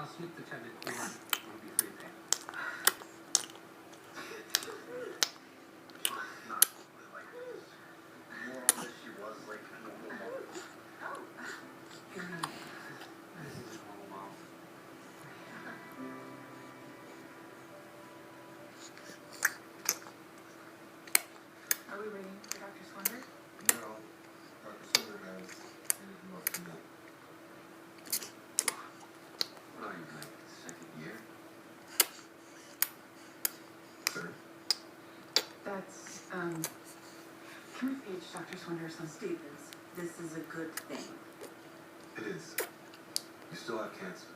I'll sneak the tenant. I'll be free there. Not like this. More on this, she was like a normal mom. This is a normal mom. Are we waiting for Dr. Swonder? No, Dr. Silver has anything left to know. What are you, like, second year? Sir? That's, can we page Dr. Swonder some Stevens, this is a good thing. It is. You still have cancer.